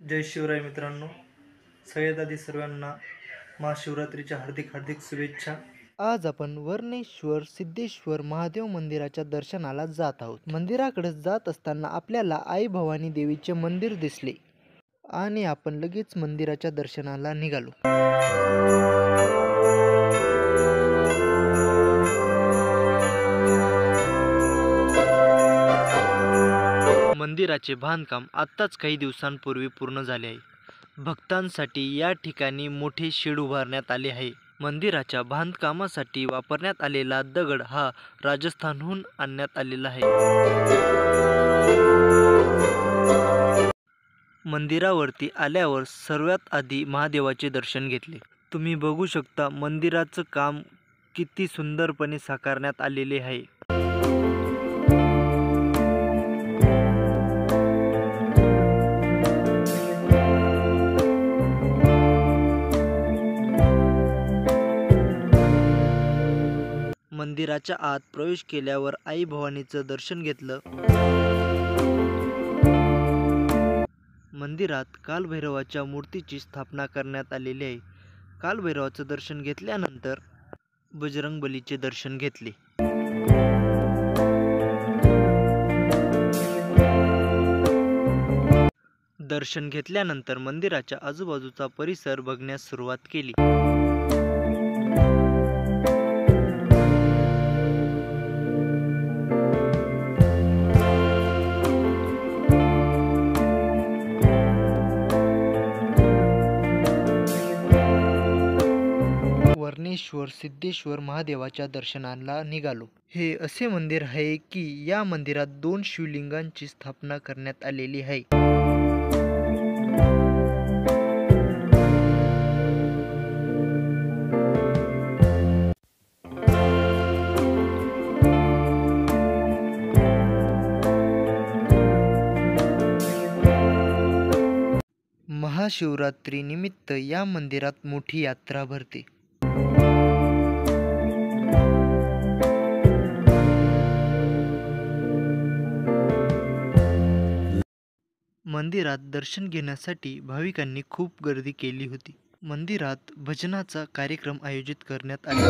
जय शिवराय मित्रांनो, सगळ्यात आधी सर्वांना महाशिवरात्रीच्या हार्दिक हार्दिक शुभेच्छा। आज आपण वर्णेश्वर सिद्धेश्वर महादेव मंदिराच्या दर्शनाला जात आहोत। मंदिराकडे जात असताना आपल्याला आई भवानी देवीचे मंदिर दिसले आणि आपण लगेच मंदिराच्या दर्शनाला निघालो। मंदिराचे बांधकाम आत्ताच काही दिवसांपूर्वी पूर्ण झाले आहे। भक्तांसाठी या ठिकाणी मोठे शेड उभारण्यात आले आहे। मंदिराच्या बांधकामासाठी वापरण्यात आलेला दगड हा राजस्थानहून आणण्यात आलेला आहे। मंदिरावरती आल्यावर सर्वात आधी महादेवाचे दर्शन घेतले। तुम्ही बघू शकता मंदिराचं काम किती सुंदरपणे साकारण्यात आलेले आहे। मंदिराच्या आत प्रवेश केल्यावर आई भवानीचं दर्शन घेतलं। मंदिरात कालभैरवाच्या मूर्तीची स्थापना करण्यात आलेली आहे। कालभैरवाचं दर्शन घेतल्यानंतर बजरंगबलीचे दर्शन घेतले। दर्शन घेतल्यानंतर मंदिराच्या आजूबाजूचा परिसर बघण्यास सुरुवात केली। वर्णेश्वर सिद्धेश्वर महादेवाच्या दर्शनाला निघालो। हे असे मंदिर आहे की या मंदिरात 2 शिवलिंगांची स्थापना करण्यात आलेली आहे। महाशिवरात्री निमित्त या मंदिरात मोठी यात्रा भरते। मंदिरात दर्शन घेण्यासाठी भाविकांनी खूप गर्दी केली होती। मंदिरात भजनाचा कार्यक्रम आयोजित करण्यात आला।